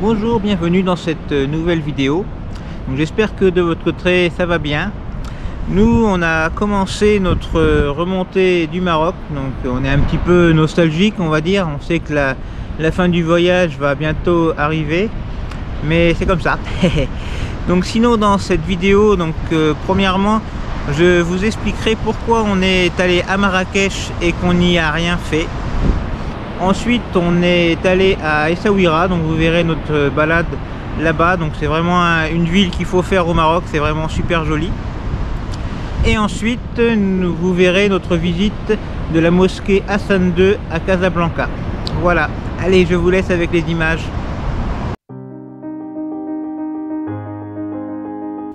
Bonjour, bienvenue dans cette nouvelle vidéo. J'espère que de votre côté ça va bien. Nous on a commencé notre remontée du Maroc, donc on est un petit peu nostalgique on va dire. On sait que la fin du voyage va bientôt arriver, mais c'est comme ça. Donc sinon dans cette vidéo, premièrement je vous expliquerai pourquoi on est allé à Marrakech et qu'on n'y a rien fait. Ensuite on est allé à Essaouira, donc vous verrez notre balade là-bas. Donc c'est vraiment une ville qu'il faut faire au Maroc, c'est vraiment super joli. Et ensuite vous verrez notre visite de la mosquée Hassan II à Casablanca. Voilà, allez, je vous laisse avec les images.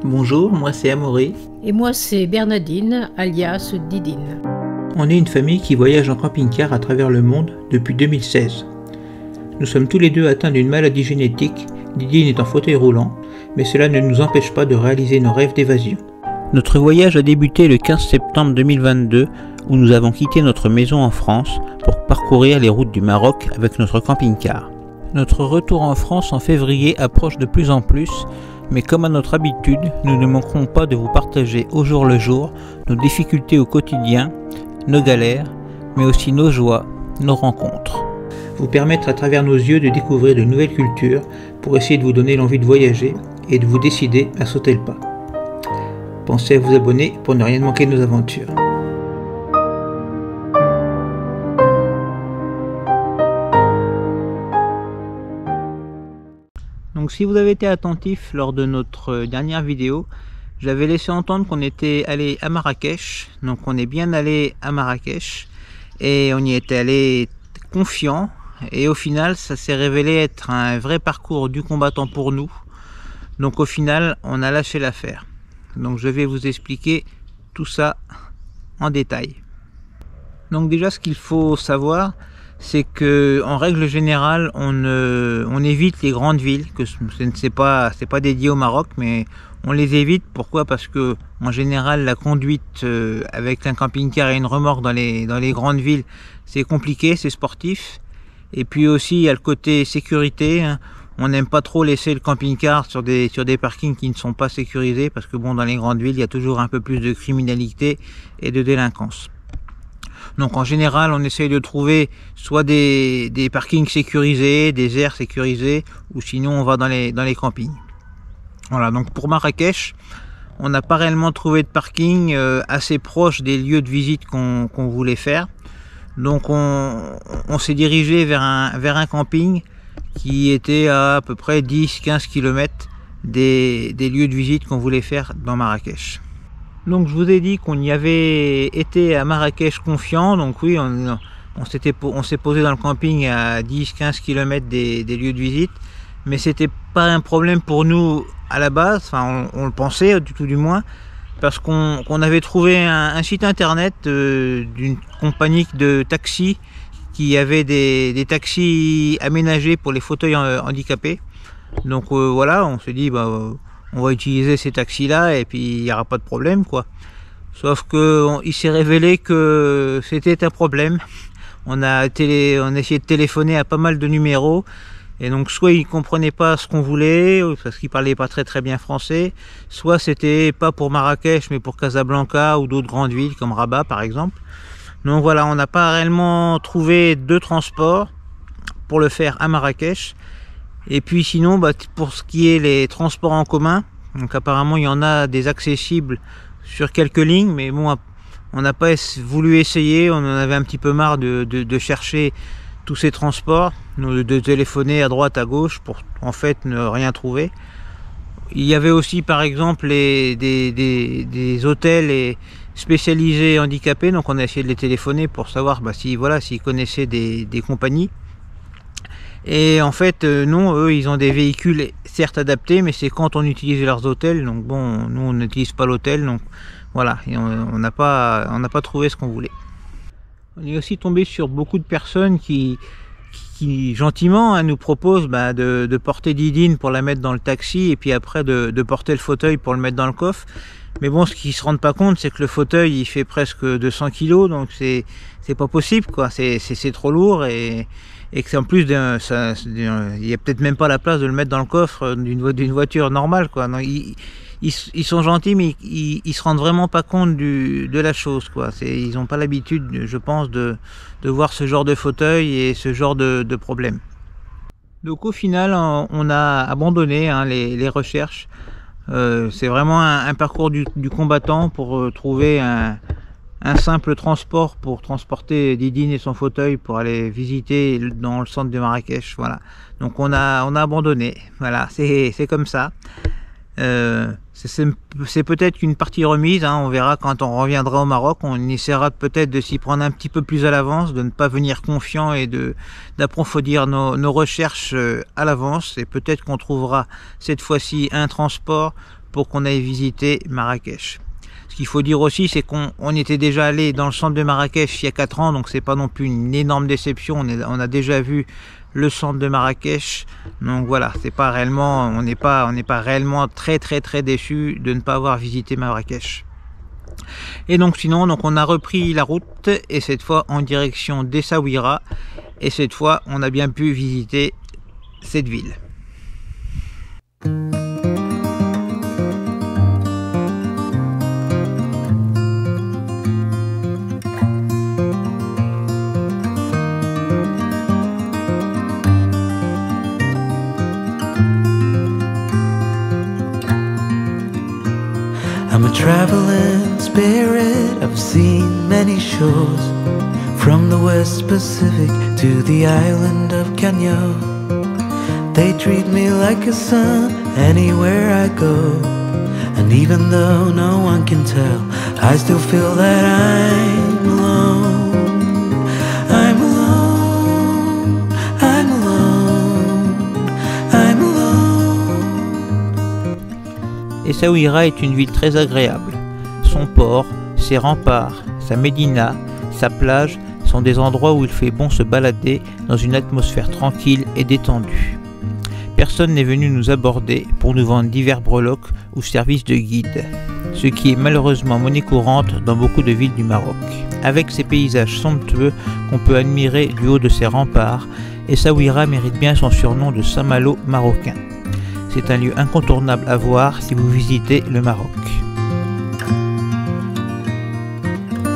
Bonjour, moi c'est Amaury. Et moi c'est Bernadine, alias Didine. On est une famille qui voyage en camping-car à travers le monde depuis 2016. Nous sommes tous les deux atteints d'une maladie génétique, Didine est en fauteuil roulant, mais cela ne nous empêche pas de réaliser nos rêves d'évasion. Notre voyage a débuté le 15 septembre 2022, où nous avons quitté notre maison en France pour parcourir les routes du Maroc avec notre camping-car. Notre retour en France en février approche de plus en plus, mais comme à notre habitude, nous ne manquerons pas de vous partager au jour le jour nos difficultés au quotidien, nos galères, mais aussi nos joies, nos rencontres. Vous permettre à travers nos yeux de découvrir de nouvelles cultures pour essayer de vous donner l'envie de voyager et de vous décider à sauter le pas. Pensez à vous abonner pour ne rien manquer de nos aventures. Donc si vous avez été attentif lors de notre dernière vidéo, j'avais laissé entendre qu'on était allé à Marrakech. Donc on est bien allé à Marrakech et on y était allé confiant, et au final ça s'est révélé être un vrai parcours du combattant pour nous. Donc au final on a lâché l'affaire. Donc je vais vous expliquer tout ça en détail. Donc déjà ce qu'il faut savoir, c'est que en règle générale on évite les grandes villes, que c'est pas dédié au Maroc, mais on les évite. Pourquoi? Parce que en général la conduite avec un camping-car et une remorque dans les grandes villes, c'est compliqué, c'est sportif. Et puis aussi il y a le côté sécurité, hein. On n'aime pas trop laisser le camping-car sur des parkings qui ne sont pas sécurisés, parce que bon, dans les grandes villes il y a toujours un peu plus de criminalité et de délinquance. Donc en général on essaye de trouver soit des parkings sécurisés, des aires sécurisées, ou sinon on va dans les campings. Voilà, donc pour Marrakech on n'a pas réellement trouvé de parking assez proche des lieux de visite qu'on voulait faire. Donc on s'est dirigé vers un camping qui était à peu près 10-15 km des lieux de visite qu'on voulait faire dans Marrakech. Donc je vous ai dit qu'on y avait été à Marrakech confiant. Donc oui, on s'est posé dans le camping à 10-15 km des lieux de visite, mais c'était pas un problème pour nous à la base. Enfin on le pensait tout du moins, parce qu'on avait trouvé un site internet d'une compagnie de taxis qui avait des taxis aménagés pour les fauteuils handicapés. Donc voilà, on s'est dit on va utiliser ces taxis là et puis il n'y aura pas de problème quoi. Sauf que il s'est révélé que c'était un problème. On a essayé de téléphoner à pas mal de numéros, et donc soit ils comprenaient pas ce qu'on voulait parce qu'ils parlaient pas très bien français, soit c'était pas pour Marrakech mais pour Casablanca ou d'autres grandes villes comme Rabat par exemple. Donc voilà, on n'a pas réellement trouvé de transport pour le faire à Marrakech. Et puis sinon, pour ce qui est les transports en commun, donc apparemment il y en a des accessibles sur quelques lignes, mais bon, on n'a pas voulu essayer, on en avait un petit peu marre de chercher tous ces transports, de téléphoner à droite, à gauche pour en fait ne rien trouver. Il y avait aussi par exemple des hôtels spécialisés handicapés, donc on a essayé de les téléphoner pour savoir s'ils connaissaient des compagnies. Et en fait non, eux ils ont des véhicules certes adaptés, mais c'est quand on utilise leurs hôtels. Donc bon, nous on n'utilise pas l'hôtel, donc voilà, et on n'a pas trouvé ce qu'on voulait. On est aussi tombé sur beaucoup de personnes qui gentiment nous proposent de porter Didine pour la mettre dans le taxi, et puis après de porter le fauteuil pour le mettre dans le coffre. Mais bon, ce qu'ils se rendent pas compte, c'est que le fauteuil il fait presque 200 kg, donc c'est pas possible quoi, c'est trop lourd, et et que c'est en plus il y a peut-être même pas la place de le mettre dans le coffre d'une voiture normale, quoi. Non, ils sont gentils, mais ils se rendent vraiment pas compte de la chose, quoi. Ils n'ont pas l'habitude, je pense, de voir ce genre de fauteuil et ce genre de problème. Donc au final, on a abandonné les recherches. C'est vraiment un parcours du combattant pour trouver un simple transport pour transporter Didine et son fauteuil pour aller visiter dans le centre de Marrakech. Voilà. Donc on a abandonné. Voilà, c'est comme ça. C'est peut-être une partie remise, hein. On verra quand on reviendra au Maroc. On essaiera peut-être de s'y prendre un petit peu plus à l'avance, de ne pas venir confiant et d'approfondir nos recherches à l'avance. Et peut-être qu'on trouvera cette fois-ci un transport pour qu'on aille visiter Marrakech. Ce qu'il faut dire aussi, c'est qu'on était déjà allé dans le centre de Marrakech il y a 4 ans, donc c'est pas non plus une énorme déception. On a déjà vu le centre de Marrakech, donc voilà, c'est pas réellement, on n'est pas réellement très déçu de ne pas avoir visité Marrakech. Et donc sinon, on a repris la route, et cette fois en direction d'Essaouira, et cette fois on a bien pu visiter cette ville. I'm a traveling spirit, I've seen many shores, from the West Pacific to the island of Canyo. They treat me like a son anywhere I go, and even though no one can tell, I still feel that I'm alone. I'm alone, I'm alone, I'm alone. Essaouira est une ville très agréable. Son port, ses remparts, sa médina, sa plage sont des endroits où il fait bon se balader dans une atmosphère tranquille et détendue. Personne n'est venu nous aborder pour nous vendre divers breloques ou services de guide, ce qui est malheureusement monnaie courante dans beaucoup de villes du Maroc. Avec ses paysages somptueux qu'on peut admirer du haut de ses remparts, Essaouira mérite bien son surnom de Saint-Malo marocain. C'est un lieu incontournable à voir si vous visitez le Maroc.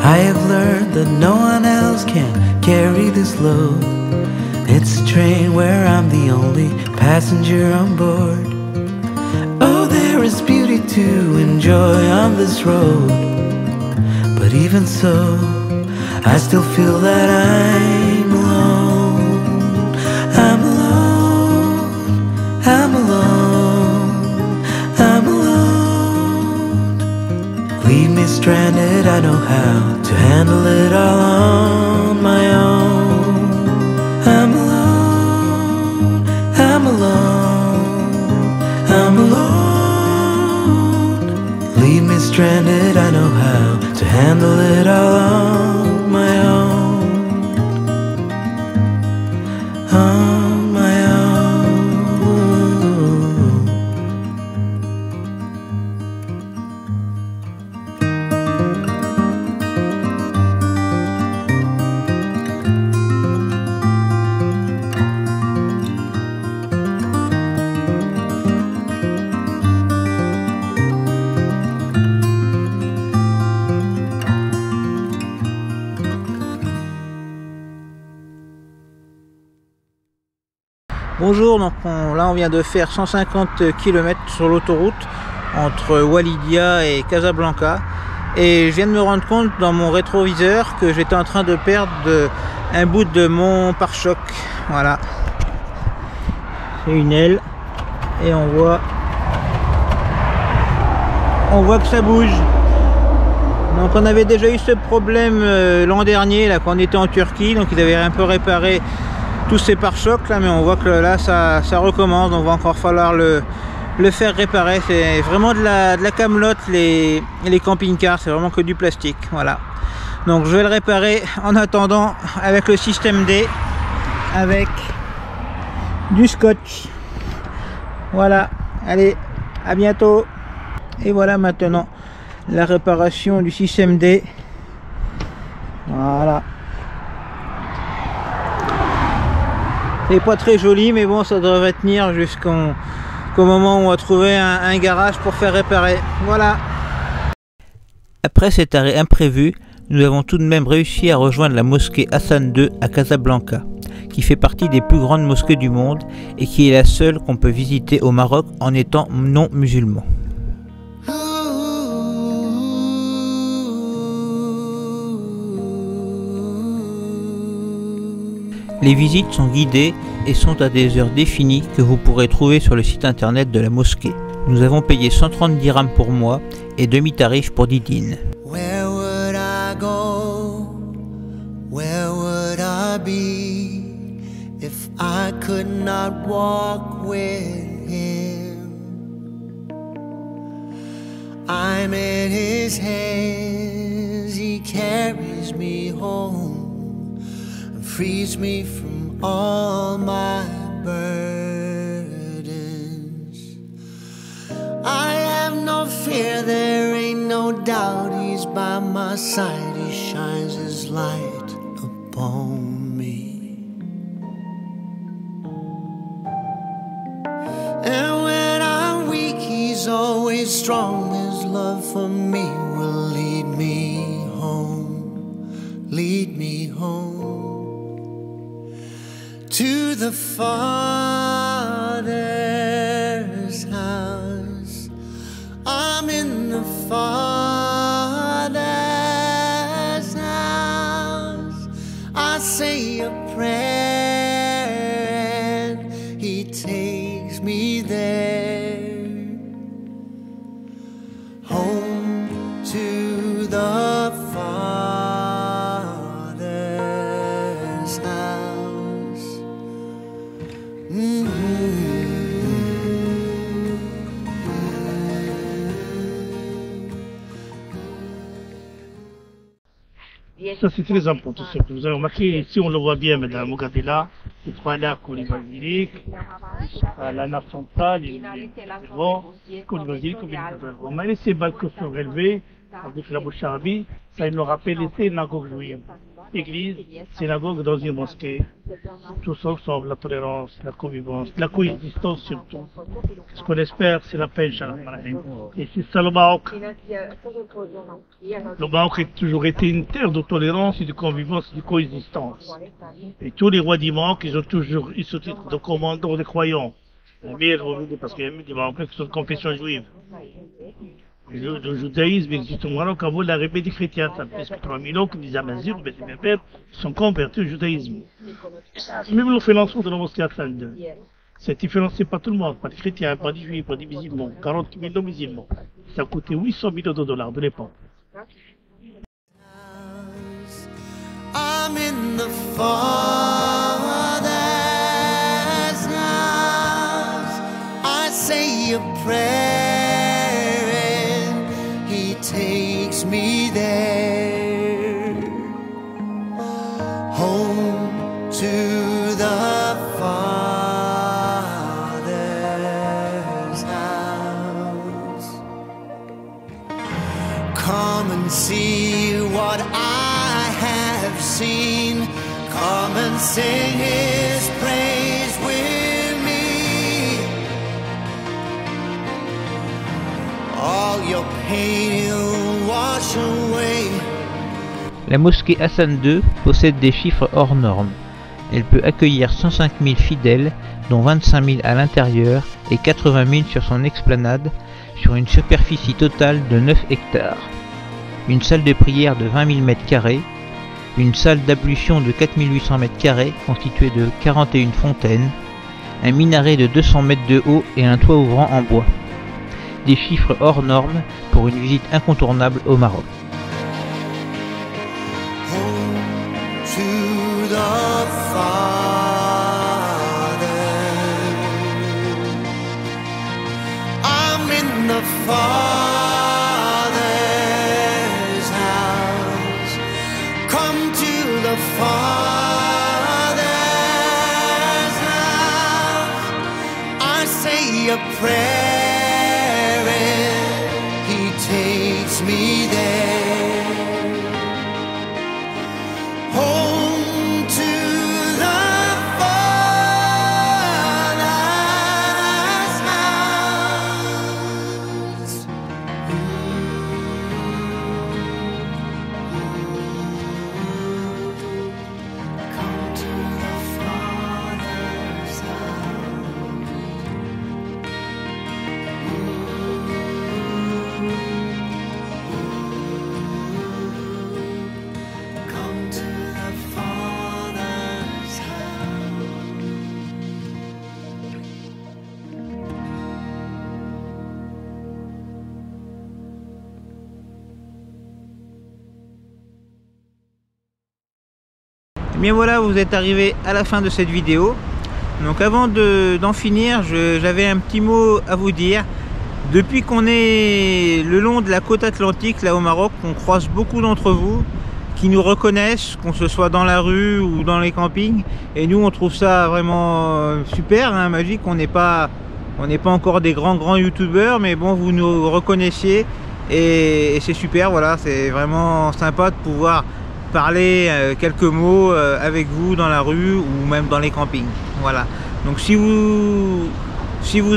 I have learned that no one else can carry this load. It's a train where I'm the only passenger on board. Oh, there is beauty to enjoy on this road, but even so, I still feel that I'm alone. I'm alone, I'm alone, I'm alone. Leave me stranded, I know how to handle it all on my own. I'm alone, I'm alone, I'm alone. Leave me stranded, I know how to handle it all on my own. On my own. Bonjour, donc là on vient de faire 150 km sur l'autoroute entre Walidia et Casablanca, et je viens de me rendre compte dans mon rétroviseur que j'étais en train de perdre un bout de mon pare-choc. Voilà, c'est une aile et on voit que ça bouge. Donc on avait déjà eu ce problème l'an dernier là quand on était en Turquie, donc ils avaient un peu réparé tous ces pare-chocs là, mais on voit que là ça recommence, donc va encore falloir le faire réparer. C'est vraiment de la camelote, les camping-cars, c'est vraiment que du plastique. Voilà, donc je vais le réparer en attendant avec le système D, avec du scotch. Voilà, allez, à bientôt. Et voilà maintenant la réparation du système D. n'est pas très joli, mais bon, ça devrait tenir jusqu'au moment où on va trouver un garage pour faire réparer. Voilà. Après cet arrêt imprévu, nous avons tout de même réussi à rejoindre la mosquée Hassan II à Casablanca, qui fait partie des plus grandes mosquées du monde et qui est la seule qu'on peut visiter au Maroc en étant non musulman. Les visites sont guidées et sont à des heures définies que vous pourrez trouver sur le site internet de la mosquée. Nous avons payé 130 dirhams pour mois et demi-tarif pour Didine. Where would I go? Where would I be if I could not walk with him? I'm in his hands, he carries me home and frees me from all my burdens. I have no fear, there ain't no doubt, he's by my side, he shines his light upon me. And when I'm weak, he's always strong, his love for me will lead me home, lead me home to the Father's house. I'm in the Father's house. I say a prayer and he takes me there, home to the Father's house. Ça c'est très important. Ce que vous avez remarqué, ici on le voit bien, Madame Mogadela, les trois lacs au niveau basilique, la nappe centrale, les vents, au niveau basilique, on a laissé balcons surélevés, avec la bouche arabie, ça nous rappelle les synagogues juives. Église, synagogue dans une mosquée, tous ensemble, la tolérance, la convivence, la coexistence surtout. Ce qu'on espère, c'est la paix, Inch'Allah. Et c'est ça le Maroc. Le Maroc a toujours été une terre de tolérance et de convivence et de coexistence. Et tous les rois du Maroc, ils ont toujours eu ce titre de commandant des croyants. Parce qu'il y a des Marocains qui sont de confession juive. Le judaïsme existe au Maroc avant l'arrivée des chrétiens. Ça fait presque 3000 ans que les Amazirs, les Berbères, sont convertis au judaïsme. Même le financement de la mosquée Hassan II. C'est financé par tout le monde, par les chrétiens, par les juifs, par les musulmans, 40 000 musulmans. Ça a coûté 800 millions de dollars de l'époque. I'm in the Father's house. I say a prayer and he takes me there, home to the Father's house. Come and see what I have seen. Come and sing his praise with me. All your pain he'll wash away. La mosquée Hassan II possède des chiffres hors normes. Elle peut accueillir 105 000 fidèles, dont 25 000 à l'intérieur et 80 000 sur son explanade, sur une superficie totale de 9 hectares. Une salle de prière de 20 000 m², une salle d'ablution de 4 800 m² constituée de 41 fontaines, un minaret de 200 mètres de haut et un toit ouvrant en bois. Des chiffres hors normes pour une visite incontournable au Maroc. Father's house. Come to the Father's house. I say a prayer and he takes me there, home to the Father's Bien voilà, vous êtes arrivé à la fin de cette vidéo. Donc avant d'en finir, j'avais un petit mot à vous dire. Depuis qu'on est le long de la côte atlantique, là au Maroc, on croise beaucoup d'entre vous qui nous reconnaissent, qu'on se soit dans la rue ou dans les campings. Et nous, on trouve ça vraiment super, hein, magique. On n'est pas encore des grands youtubeurs, mais bon, vous nous reconnaissiez et c'est super. Voilà, c'est vraiment sympa de pouvoir parler quelques mots avec vous dans la rue ou même dans les campings. Voilà. Donc si vous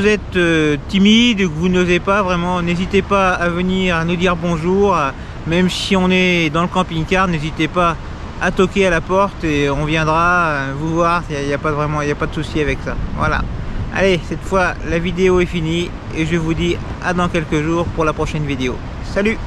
êtes timide et que vous n'osez pas, vraiment, n'hésitez pas à venir à nous dire bonjour. Même si on est dans le camping-car, n'hésitez pas à toquer à la porte et on viendra vous voir. Il n'y a pas de souci avec ça. Voilà. Allez, cette fois la vidéo est finie et je vous dis à dans quelques jours pour la prochaine vidéo. Salut!